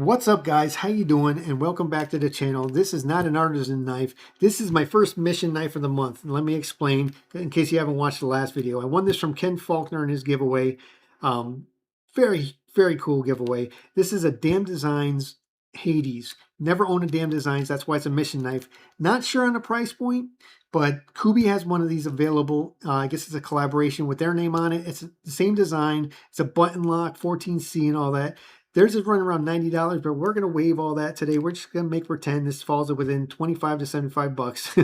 What's up, guys? How you doing? And welcome back to the channel. This is not an artisan knife. This is my first mission knife of the month. And let me explain in case you haven't watched the last video. I won this from Ken Faulkner in his giveaway. Very cool giveaway. This is a Damn Designs Hades. Never owned a Damn Designs. That's why it's a mission knife. Not sure on the price point, but Kubi has one of these available. I guess it's a collaboration with their name on it. It's the same design. It's a button lock, 14C and all that. Theirs is running around $90, but we're going to waive all that today. We're just going to make pretend this falls within 25 to 75 bucks.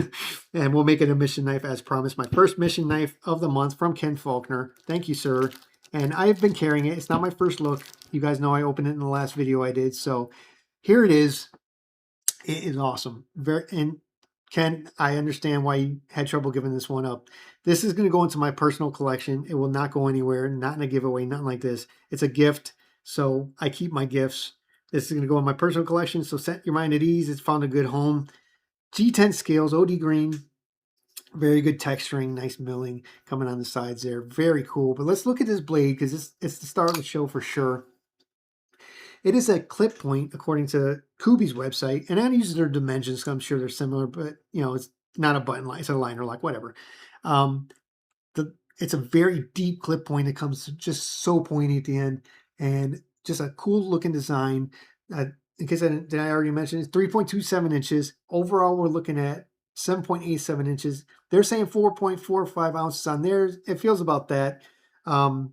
And we'll make it a mission knife as promised. My first mission knife of the month from Ken Faulkner. Thank you, sir. And I've been carrying it. It's not my first look. You guys know I opened it in the last video I did. So here it is. It is awesome. And Ken, I understand why you had trouble giving this one up. This is going to go into my personal collection. It will not go anywhere. Not in a giveaway. Nothing like this. It's a gift. So I keep my gifts. This is going to go in my personal collection. So set your mind at ease. It's found a good home. G10 scales, OD green. Very good texturing, nice milling coming on the sides there. Very cool. But let's look at this blade because it's the star of the show for sure. It is a clip point according to Kubi's website. And I use their dimensions because I'm sure they're similar. But, you know, it's not a button line. It's a liner lock, whatever. It's a very deep clip point. It comes just so pointy at the end. And just a cool looking design. In case did I already mention, it's 3.27 inches. Overall, we're looking at 7.87 inches. They're saying 4.45 ounces on theirs. It feels about that. The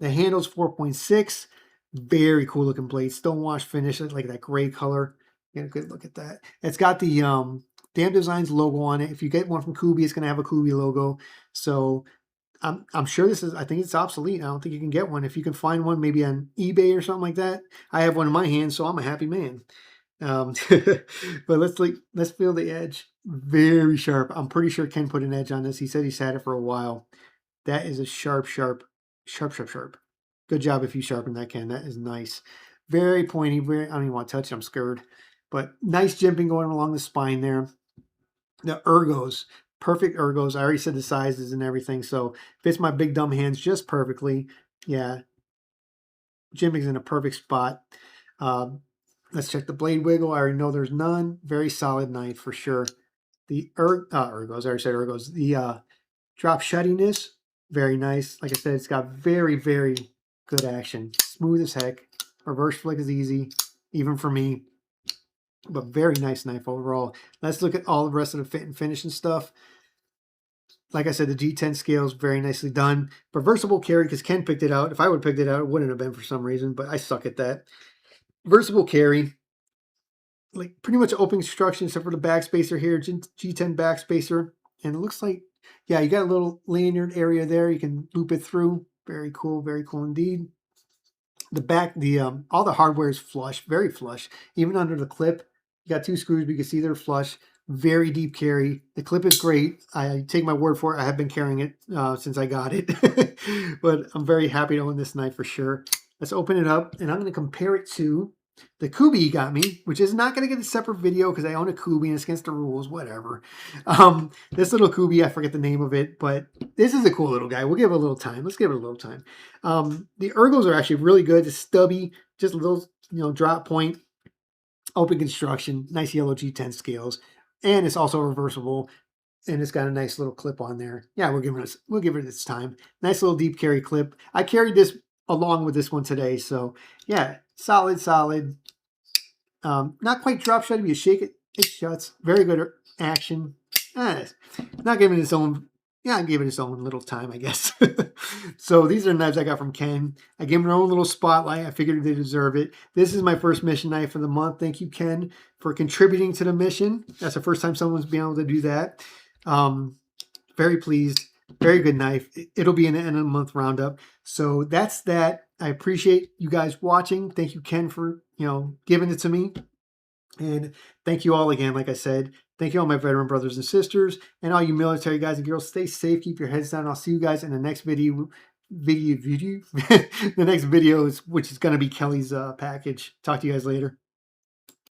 handle's 4.6. Very cool looking blade. Stonewash finish, like that gray color. Get a good look at that. It's got the Damn Designs logo on it. If you get one from Kubi, it's going to have a Kubi logo. So I'm sure I think it's obsolete. I don't think you can get one. If you can find one, maybe on eBay or something like that. I have one in my hand, so I'm a happy man. But let's feel the edge. Very sharp. I'm pretty sure Ken put an edge on this. He said he's had it for a while. That is a sharp. Good job if you sharpen that, Ken. That is nice. Very pointy. I don't even want to touch it. I'm scared. But nice jimping going along the spine there. The ergos. Perfect ergos. I already said the sizes and everything, so fits my big dumb hands just perfectly. Yeah, jimping's in a perfect spot. Let's check the blade wiggle. I already know there's none. Very solid knife for sure. The ergos. I already said ergos. The drop shuttiness, very nice. Like I said, it's got very good action. Smooth as heck. Reverse flick is easy, even for me. But very nice knife overall. Let's look at all the rest of the fit and finish and stuff. Like I said, the G10 scale is very nicely done. Reversible carry, because Ken picked it out. If I would have picked it out, it wouldn't have been for some reason, but I suck at that. Reversible carry. Like pretty much open construction except for the backspacer here. G10 backspacer. And it looks like, yeah, you got a little lanyard area there. You can loop it through. Very cool indeed. The back, all the hardware is flush, very flush. Even under the clip, you got two screws, but you can see they're flush. Very deep carry. The clip is great. I take my word for it. I have been carrying it since I got it. But I'm very happy to own this knife for sure. Let's open it up, and I'm going to compare it to the Kubi he got me, which is not going to get a separate video because I own a Kubi and it's against the rules, whatever. This little Kubi, I forget the name of it, but this is a cool little guy. We'll give it a little time. Let's give it a little time. The ergos are actually really good. It's stubby, just a little, drop point, open construction, nice yellow G10 scales. And it's also reversible, and it's got a nice little clip on there. Yeah, we'll give it its time. Nice little deep carry clip. I carried this along with this one today, so yeah, solid. Not quite drop shut. If you shake it, it shuts. Very good action. Not giving its own. Yeah, I'm giving its own little time, I guess. So these are knives I got from Ken. I gave them their own little spotlight. I figured they deserve it. This is my first mission knife of the month. Thank you, Ken, for contributing to the mission. That's the first time someone's been able to do that. Very pleased. Very good knife. It'll be an end of the month roundup. So that's that. I appreciate you guys watching. Thank you, Ken, for giving it to me. And thank you all again, like I said. Thank you all my veteran brothers and sisters, and all you military guys and girls. Stay safe, keep your heads down. I'll see you guys in the next video. The next video, which is going to be Kelly's package. Talk to you guys later.